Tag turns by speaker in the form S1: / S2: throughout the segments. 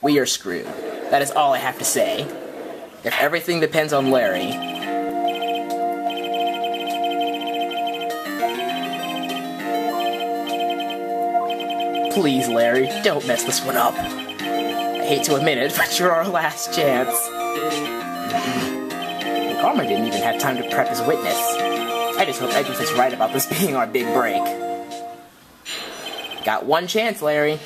S1: we are screwed. That is all I have to say. If everything depends on Larry... Please, Larry, don't mess this one up. I hate to admit it, but you're our last chance. Karma didn't even have time to prep his witness. I just hope Edward is right about this being our big break. Got one chance, Larry.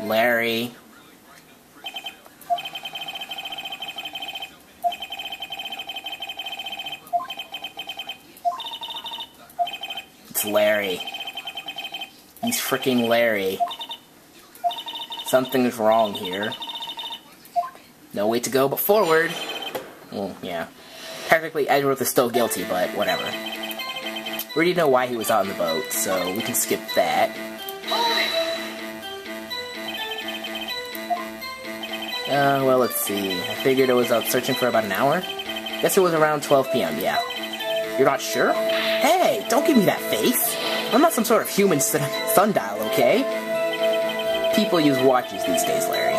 S1: Larry. It's Larry. He's freaking Larry. Something's wrong here. No way to go but forward. Well, yeah. Technically, Edgeworth is still guilty, but whatever. We already know why he was on the boat, so we can skip that. Well, let's see. I figured it was out searching for about an hour. Guess it was around 12 p.m., yeah. You're not sure? Hey, don't give me that face! I'm not some sort of human sundial, okay? People use watches these days, Larry.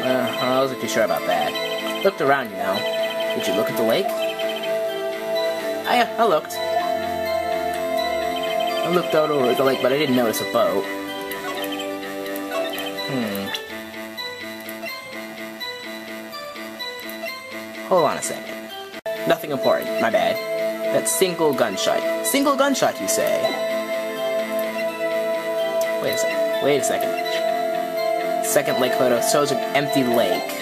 S1: I wasn't too sure about that. Looked around, you know. Did you look at the lake? Yeah, I looked. I looked out over the lake, but I didn't notice a boat. Hold on a second. Nothing important, my bad. That single gunshot. Single gunshot, you say? Wait a second. Second lake photo shows an empty lake.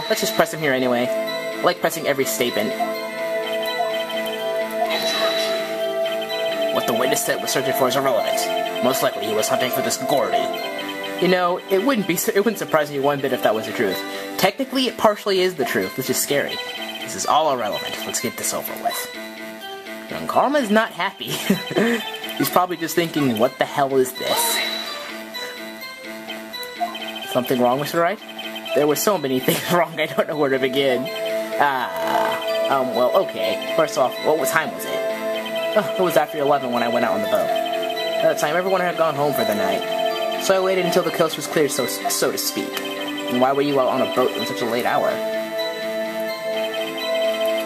S1: Let's just press him here anyway. I like pressing every statement. What the witness said was searching for is irrelevant. Most likely he was hunting for this Gordy. You know, it wouldn't surprise me one bit if that was the truth. Technically, it partially is the truth, which is scary. This is all irrelevant. Let's get this over with. Young Karma is not happy. He's probably just thinking, what the hell is this? Something wrong, Mr. Wright? There were so many things wrong, I don't know where to begin. Well, okay. First off, what time was it? It was after 11 when I went out on the boat. At that time, everyone had gone home for the night. So I waited until the coast was clear, so to speak. And why were you out on a boat in such a late hour?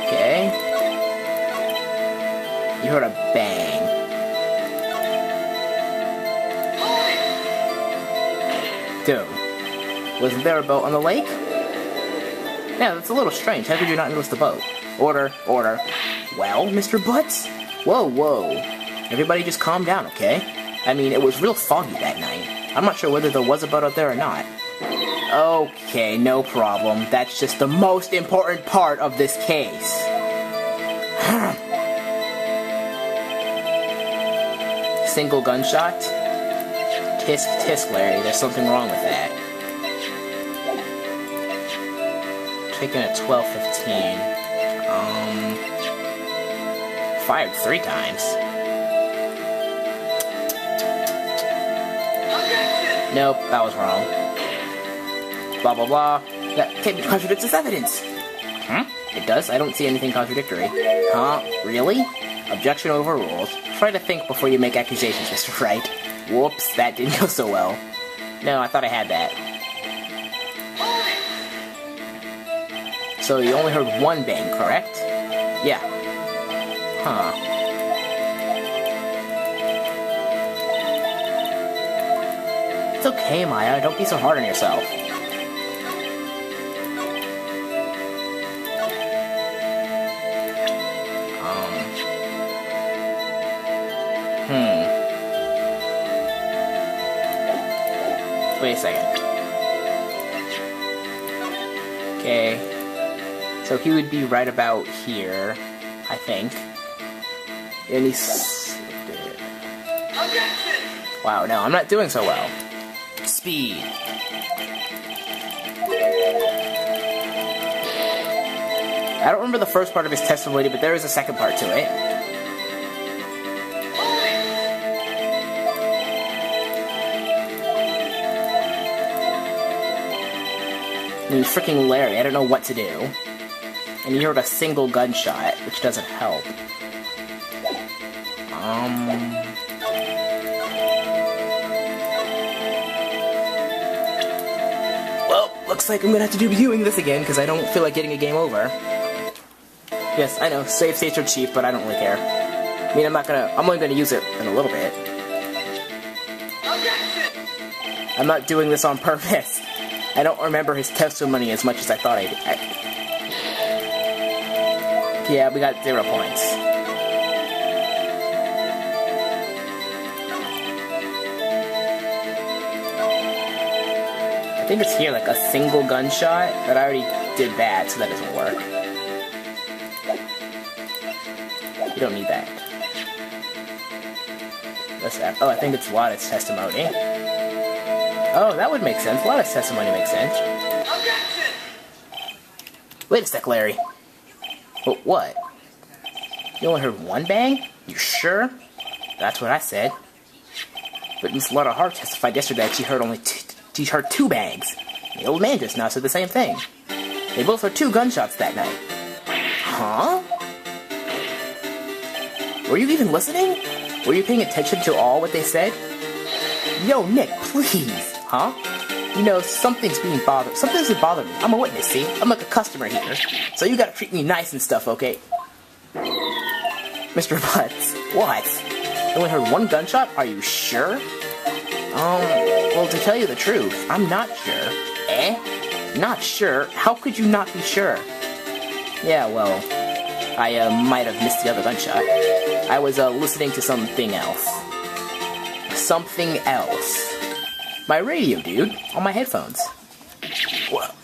S1: Okay. You heard a bang. Dude, wasn't there a boat on the lake? Yeah, that's a little strange. How could you not notice the boat? Order, order. Well, Mr. Butz? Whoa. Everybody just calm down, okay? I mean, it was real foggy that night. I'm not sure whether there was a boat out there or not. Okay, no problem. That's just the most important part of this case. Single gunshot? Tisk, tisk, Larry. There's something wrong with that. Taken at 12:15. Fired 3 times. Nope, that was wrong. Blah, blah, blah. That contradicts this evidence. It does? I don't see anything contradictory. Huh? Really? Objection overruled. Try to think before you make accusations, Mr. Wright. Whoops, that didn't go so well. No, I thought I had that. So you only heard one bang, correct? Yeah. Huh. It's okay, Maya. Don't be so hard on yourself. Wait a second. Okay. So he would be right about here, I think. And he's... Wow, no, I'm not doing so well. Speed. I don't remember the first part of his testimony, but there is a second part to it. And freaking Larry, I don't know what to do. And he heard a single gunshot, which doesn't help. Well, looks like I'm gonna have to do viewing this again, because I don't feel like getting a game over. Yes, I know, save states are cheap, but I don't really care. I mean, I'm only gonna use it in a little bit. I'm not doing this on purpose. I don't remember his testimony as much as I thought I did. Yeah, we got 0 points. I think it's here, like a single gunshot, but I already did that, so that doesn't work. You don't need that. Oh, I think it's Lotta's testimony. Oh, that would make sense. Lotta's testimony makes sense. Wait a sec, Larry. What? You only heard one bang? You sure? That's what I said. But Miss Lotta Hart testified yesterday that she heard she heard 2 bangs. The old man just now said the same thing. They both heard 2 gunshots that night. Huh? Were you even listening? Were you paying attention to all what they said? Yo, Nick, please. Huh? You know, something's doesn't bother me. I'm a witness, see? I'm like a customer here. So you gotta treat me nice and stuff, okay? Mr. Butz, what? You only heard 1 gunshot? Are you sure? Well, to tell you the truth, I'm not sure. Eh? Not sure? How could you not be sure? Yeah, well, I might have missed the other gunshot. I was listening to something else. Something else. My radio, dude. On my headphones. What?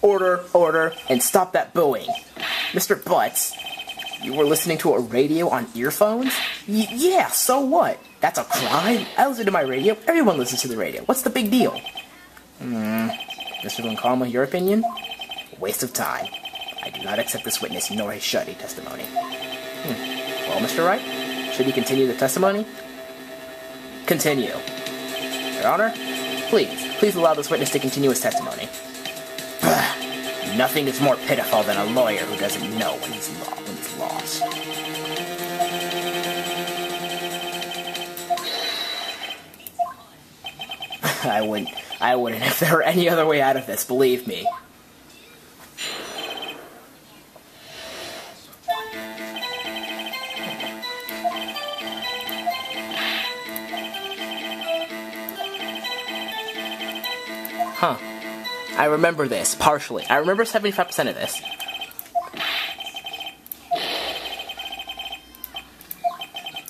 S1: Order, and stop that booing. Mr. Butz, you were listening to a radio on earphones? Yeah, so what? That's a crime? I listen to my radio. Everyone listens to the radio. What's the big deal? Mr. Lancoma, your opinion? Waste of time. I do not accept this witness nor his shoddy testimony. Well, Mr. Wright, should he continue the testimony? Continue. Your Honor, please allow this witness to continue his testimony. Nothing is more pitiful than a lawyer who doesn't know when he's lost. I wouldn't if there were any other way out of this, believe me. Huh. I remember this, partially. I remember 75% of this.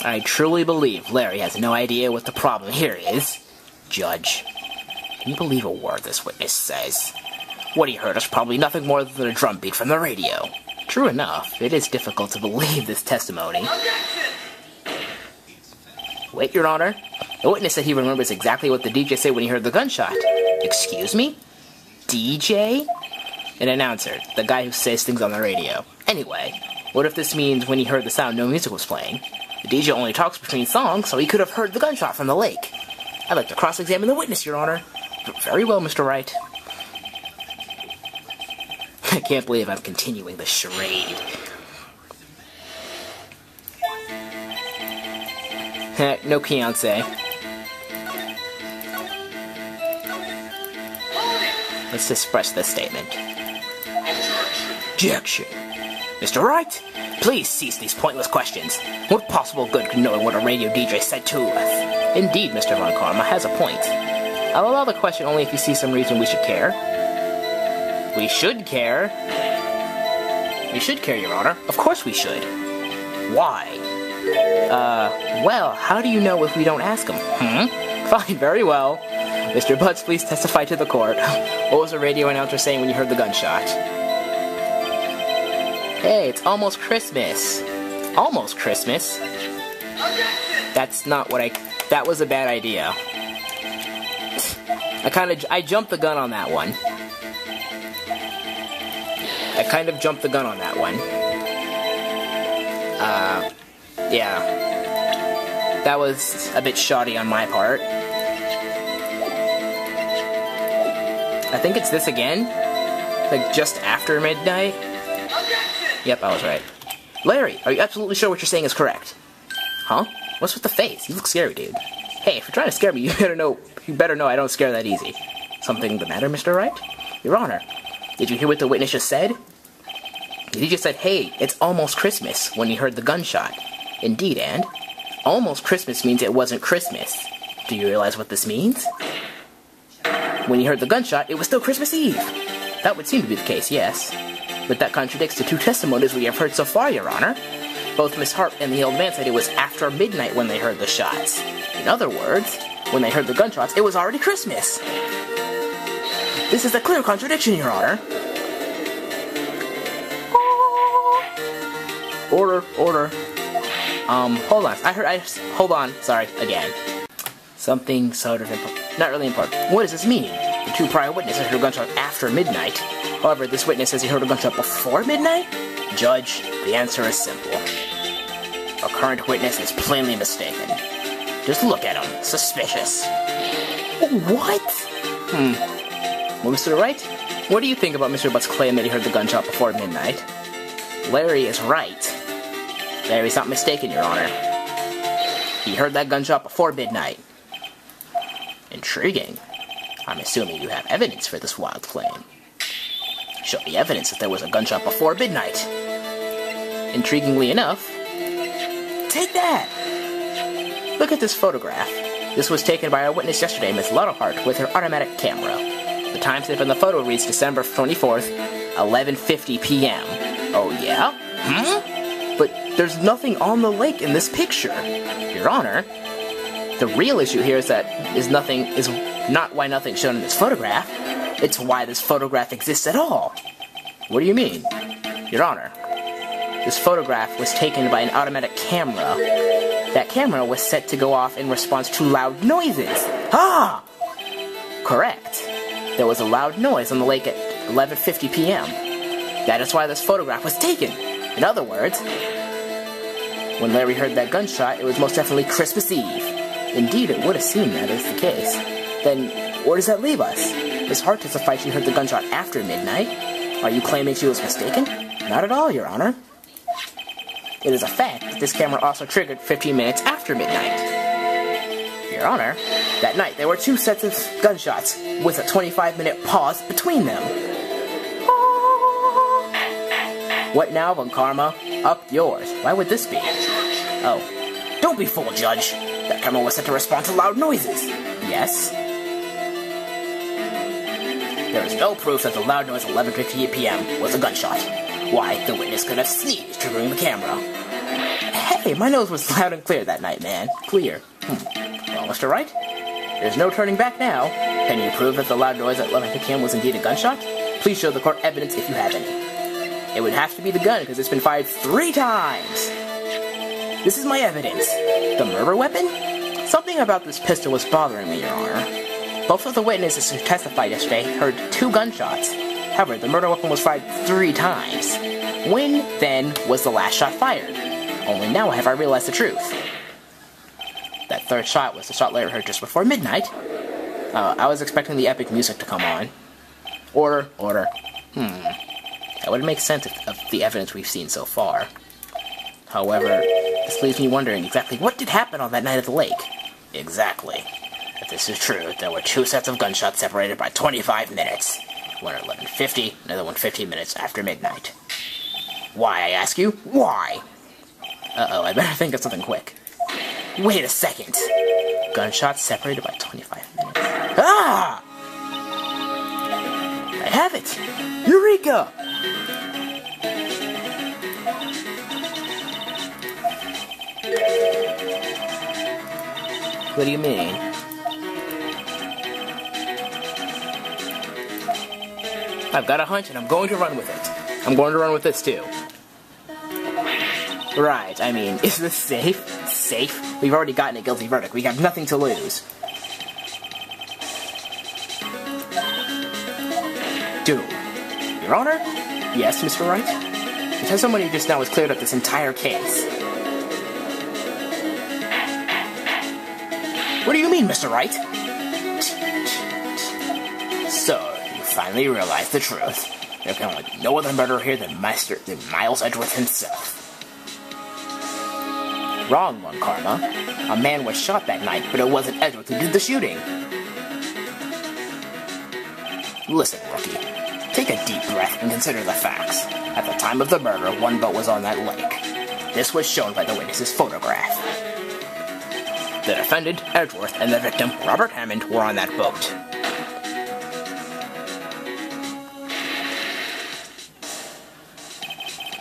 S1: I truly believe Larry has no idea what the problem here is. Judge, can you believe a word this witness says? What he heard is probably nothing more than a drum beat from the radio. True enough, it is difficult to believe this testimony. Wait, Your Honor. The witness said he remembers exactly what the DJ said when he heard the gunshot. Excuse me? DJ? An announcer, the guy who says things on the radio. Anyway, what if this means when he heard the sound no music was playing? The DJ only talks between songs, so he could have heard the gunshot from the lake. I'd like to cross-examine the witness, Your Honor. Very well, Mr. Wright. I can't believe I'm continuing the charade. No fiancé. Let's express this statement. Objection. Mr. Wright, please cease these pointless questions. What possible good could knowing what a radio DJ said to us? Indeed, Mr. Von Karma has a point. I'll allow the question only if you see some reason we should care. We should care? We should care, Your Honor. Of course we should. Why? Well, how do you know if we don't ask him? Fine, very well. Mr. Butz, please testify to the court. What was the radio announcer saying when you heard the gunshot? Hey, it's almost Christmas. Almost Christmas? That's not what that was a bad idea. I jumped the gun on that one. I kind of jumped the gun on that one. Yeah. That was a bit shoddy on my part. I think it's this again. Like, just after midnight. Yep, I was right. Larry, are you absolutely sure what you're saying is correct? Huh? What's with the face? You look scary, dude. Hey, if you're trying to scare me, you better know I don't scare that easy. Something the matter, Mr. Wright? Your Honor, did you hear what the witness just said? He just said, hey, it's almost Christmas, when he heard the gunshot. Indeed, and almost Christmas means it wasn't Christmas. Do you realize what this means? When he heard the gunshot, it was still Christmas Eve. That would seem to be the case, yes. But that contradicts the two testimonies we have heard so far, Your Honor. Both Miss Harp and the old man said it was after midnight when they heard the shots. In other words, when they heard the gunshots, it was already Christmas. This is a clear contradiction, Your Honor. Order. Hold on. Hold on. Sorry, again. Something sort of not really important. What does this mean? The two prior witnesses heard a gunshot after midnight. However, this witness says he heard a gunshot before midnight? Judge, the answer is simple. Our current witness is plainly mistaken. Just look at him. Suspicious. What? Well, Mr. Wright, what do you think about Mr. Butz's claim that he heard the gunshot before midnight? Larry is right. Larry's not mistaken, Your Honor. He heard that gunshot before midnight. Intriguing. I'm assuming you have evidence for this wild claim. Show me evidence that there was a gunshot before midnight. Intriguingly enough, take that! Look at this photograph. This was taken by our witness yesterday, Miss Luttlehart, with her automatic camera. The timestamp in the photo reads December 24th, 11:50 p.m. Oh yeah? But there's nothing on the lake in this picture. Your Honor, the real issue here is not why nothing's shown in this photograph. It's why this photograph exists at all. What do you mean? Your Honor, this photograph was taken by an automatic camera. That camera was set to go off in response to loud noises. Ah! Correct. There was a loud noise on the lake at 11:50 p.m. That is why this photograph was taken. In other words, when Larry heard that gunshot, it was most definitely Christmas Eve. Indeed, it would have seemed that is the case. Then, where does that leave us? Miss Hart testified she heard the gunshot after midnight. Are you claiming she was mistaken? Not at all, Your Honor. It is a fact that this camera also triggered 15 minutes after midnight. Your Honor, that night there were two sets of gunshots, with a 25-minute pause between them. What now, Von Karma? Up yours. Why would this be? Oh. Don't be fooled, Judge. That camera was set to respond to loud noises. Yes? There is no proof that the loud noise at 11:58 p.m. was a gunshot. Why, the witness could have sneezed, triggering the camera. Hey, my nose was loud and clear that night, man. Clear. Well, Mr. Wright, there's no turning back now. Can you prove that the loud noise at 11:50 p.m. was indeed a gunshot? Please show the court evidence if you have any. It would have to be the gun, because it's been fired 3 times. This is my evidence. The murder weapon? Something about this pistol was bothering me, Your Honor. Both of the witnesses who testified yesterday heard 2 gunshots. However, the murder weapon was fired 3 times. When, then, was the last shot fired? Only now have I realized the truth. That 3rd shot was the shot Larry heard just before midnight. I was expecting the epic music to come on. Order. That would make sense of the evidence we've seen so far. However, this leaves me wondering exactly what did happen on that night at the lake. Exactly. If this is true, there were 2 sets of gunshots separated by 25 minutes. One at 11:50, another one 15 minutes after midnight. Why, I ask you? Why? Uh-oh, I better think of something quick. Wait a second. Gunshots separated by 25 minutes. Ah! I have it! Eureka! What do you mean? I've got a hunch and I'm going to run with it. I'm going to run with this too. Right, I mean, is this safe? Safe? We've already gotten a guilty verdict. We have nothing to lose. do? Your Honor? Yes, Mr. Wright? The testimony just now has cleared up this entire case. What do you mean, Mr. Wright? So, you finally realize the truth. There can only be no other murderer here than Miles Edgeworth himself. Wrong one, Karma. A man was shot that night, but it wasn't Edgeworth who did the shooting. Listen, rookie. Take a deep breath and consider the facts. At the time of the murder, one boat was on that lake. This was shown by the witness's photograph. The defendant, Edgeworth, and the victim, Robert Hammond, were on that boat.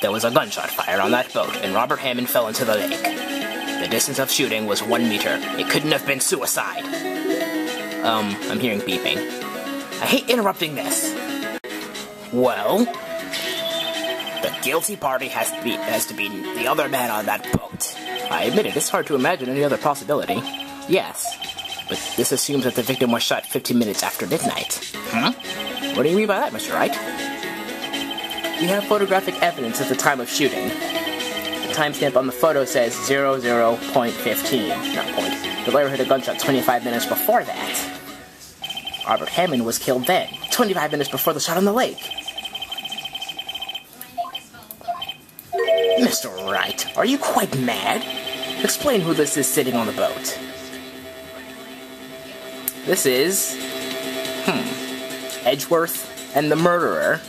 S1: There was a gunshot fired on that boat, and Robert Hammond fell into the lake. The distance of shooting was 1 meter. It couldn't have been suicide. I'm hearing beeping. I hate interrupting this. Well, the guilty party has to be the other man on that boat. I admit it, it's hard to imagine any other possibility. Yes, but this assumes that the victim was shot 15 minutes after midnight. What do you mean by that, Mr. Wright? We have photographic evidence at the time of shooting. The timestamp on the photo says 00.15, not point. The layer hit a gunshot 25 minutes before that. Robert Hammond was killed then, 25 minutes before the shot on the lake. Mr. Wright, are you quite mad? Explain who this is sitting on the boat. This is... Edgeworth and the murderer.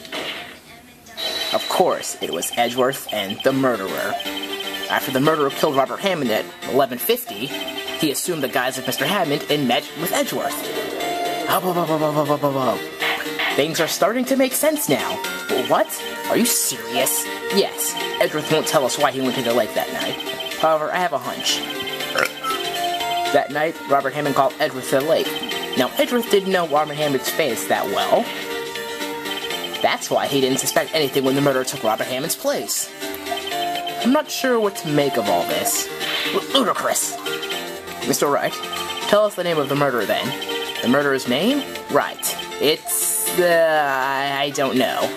S1: Of course, it was Edgeworth and the murderer. After the murderer killed Robert Hammond at 11:50, he assumed the guise of Mr. Hammond and met with Edgeworth. Things are starting to make sense now. What? Are you serious? Yes, Edgeworth won't tell us why he went to the lake that night. However, I have a hunch. That night, Robert Hammond called Edgeworth to the lake. Now, Edgeworth didn't know Robert Hammond's face that well. That's why he didn't suspect anything when the murderer took Robert Hammond's place. I'm not sure what to make of all this. Ludicrous! Mr. Wright, tell us the name of the murderer then. The murderer's name? Right. It's... I don't know.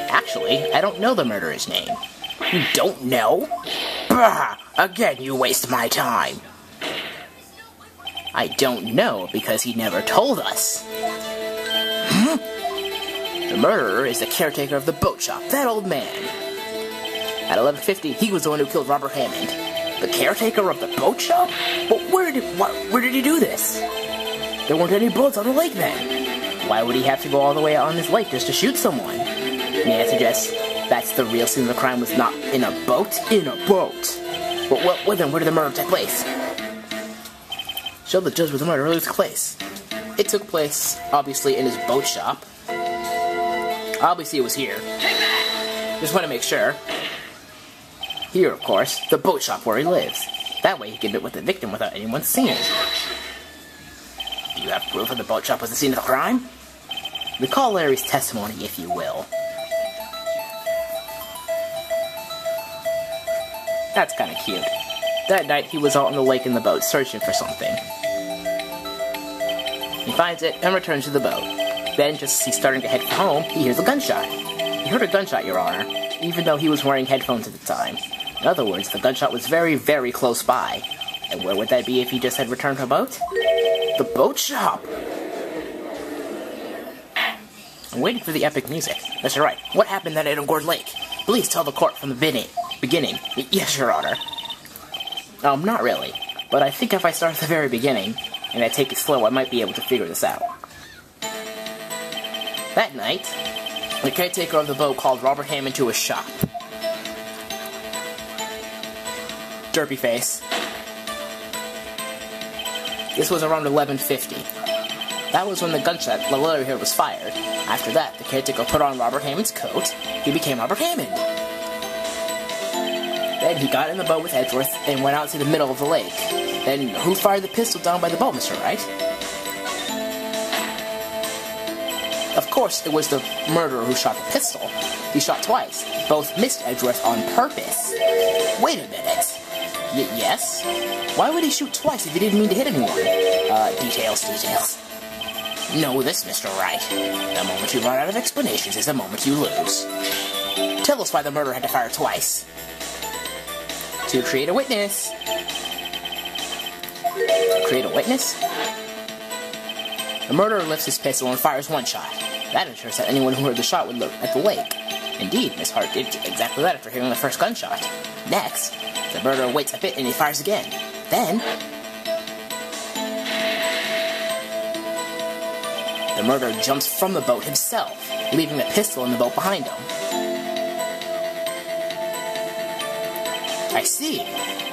S1: Actually, I don't know the murderer's name. You don't know? Bah! Again, you waste my time. I don't know because he never told us. The murderer is the caretaker of the boat shop, that old man. At 11:50, he was the one who killed Robert Hammond. The caretaker of the boat shop? But where did he do this? There weren't any boats on the lake then. Why would he have to go all the way out on this lake just to shoot someone? May I suggest that's the real scene of the crime was not in a boat? In a boat. Well then, where did the murder take place? Show the judge where the murder really took place. It took place, obviously, in his boat shop. Obviously, it was here. Just want to make sure. Here, of course, the boat shop where he lives. That way he can meet with the victim without anyone seeing it. Do you have proof that the boat shop was the scene of the crime? Recall Larry's testimony, if you will. That's kind of cute. That night, he was out on the lake in the boat, searching for something. He finds it and returns to the boat. Then, just as he's starting to head for home, he hears a gunshot. He heard a gunshot, Your Honor, even though he was wearing headphones at the time. In other words, the gunshot was very, very close by. And where would that be if he just had returned to a boat? The boat shop! I'm waiting for the epic music. Mr. Wright, what happened that night on Gourd Lake? Please tell the court from the beginning. Yes, Your Honor. Not really. But I think if I start at the very beginning, and I take it slow, I might be able to figure this out. That night, the caretaker of the boat called Robert Hammond to his shop. Derpy face. This was around 11:50. That was when the gunshot the letter here was fired. After that, the caretaker put on Robert Hammond's coat. He became Robert Hammond. Then he got in the boat with Edgeworth and went out to the middle of the lake. Then who fired the pistol down by the boat, Mr. Wright? Of course, it was the murderer who shot the pistol. He shot twice. Both missed Edgeworth on purpose. Wait a minute. Yes? Why would he shoot twice if he didn't mean to hit anyone? Details. Know this, Mr. Wright. The moment you run out of explanations is the moment you lose. Tell us why the murderer had to fire twice. To create a witness. To create a witness? The murderer lifts his pistol and fires one shot. That ensures that anyone who heard the shot would look at the lake. Indeed, Miss Hart did exactly that after hearing the first gunshot. Next, the murderer waits a bit and he fires again. Then, the murderer jumps from the boat himself, leaving the pistol in the boat behind him. I see.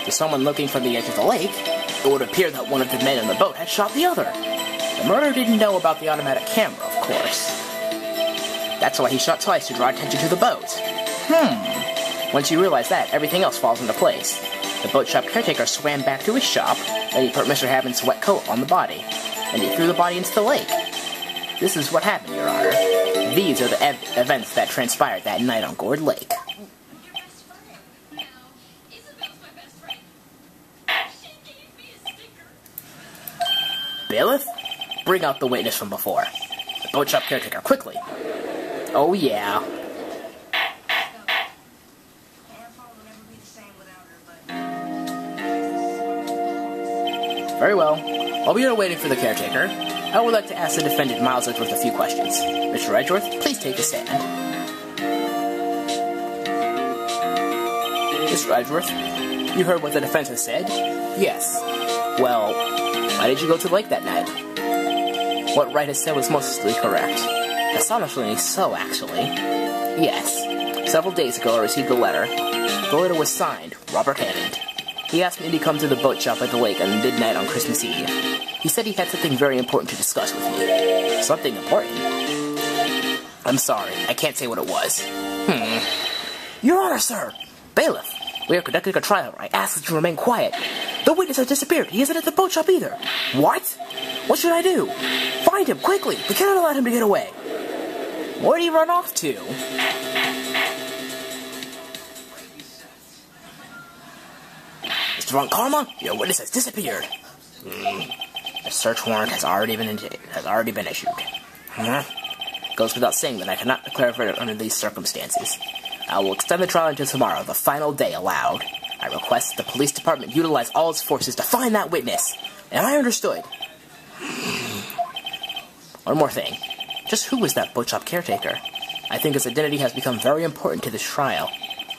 S1: To someone looking from the edge of the lake, it would appear that one of the men in the boat had shot the other. The murderer didn't know about the automatic camera, of course. That's why he shot twice to draw attention to the boat. Once you realize that, everything else falls into place. The boat shop caretaker swam back to his shop, and he put Mr. Haven's wet coat on the body, and he threw the body into the lake. This is what happened, Your Honor. These are the events that transpired that night on Gourd Lake. Bailiff, bring out the witness from before. The boat shop caretaker, quickly. Oh, yeah. Very well. While we are waiting for the caretaker, I would like to ask the defendant, Miles Edgeworth, a few questions. Mr. Edgeworth, please take a stand. Mr. Edgeworth, you heard what the defense has said? Yes. Well, why did you go to the lake that night? What Wright has said was mostly correct. Astonishingly so, actually. Yes. Several days ago I received a letter. The letter was signed, Robert Hammond. He asked me to come to the boat shop at the lake on midnight on Christmas Eve. He said he had something very important to discuss with me. Something important? I'm sorry, I can't say what it was. Your Honor, sir! Bailiff, we are conducting a trial. I ask that you remain quiet. The witness has disappeared. He isn't at the boat shop either. What? What should I do? Find him, quickly! We cannot allow him to get away. Where'd he run off to? Mr. Von Karma, your witness has disappeared. A search warrant has already been issued. Goes without saying that I cannot declare a verdict under these circumstances. I will extend the trial until tomorrow, the final day allowed. I request the police department utilize all its forces to find that witness. Am I understood? One more thing. Just who was that boat shop caretaker? I think his identity has become very important to this trial.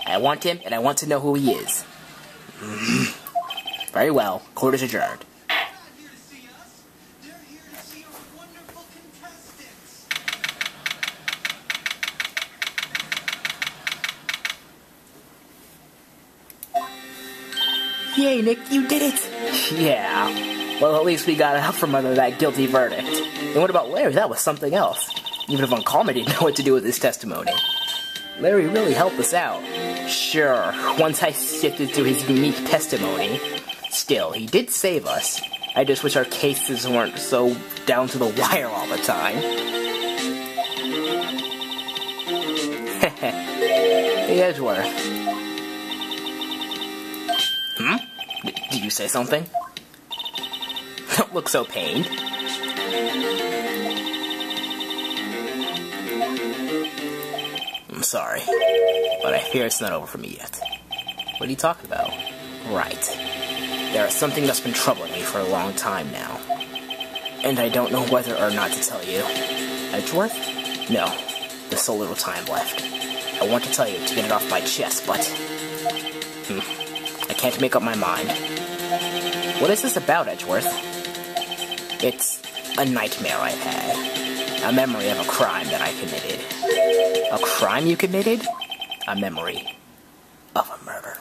S1: I want him, and I want to know who he is. Very well. Court is adjourned. Yay, Nick, you did it! Yeah. Well, at least we got out from under that guilty verdict. And what about Larry? That was something else. Even if Uncommon didn't know what to do with his testimony. Larry really helped us out. Sure, once I sifted through his unique testimony. Still, he did save us. I just wish our cases weren't so down to the wire all the time. Hey, Edgeworth. Did you say something? Don't look so pained. I'm sorry, but I fear it's not over for me yet. What are you talking about? Right. There is something that's been troubling me for a long time now. And I don't know whether or not to tell you. Edgeworth? No, there's so little time left. I want to tell you to get it off my chest, but... I can't make up my mind. What is this about, Edgeworth? It's a nightmare I've had. A memory of a crime that I committed. A crime you committed? A memory of a murder.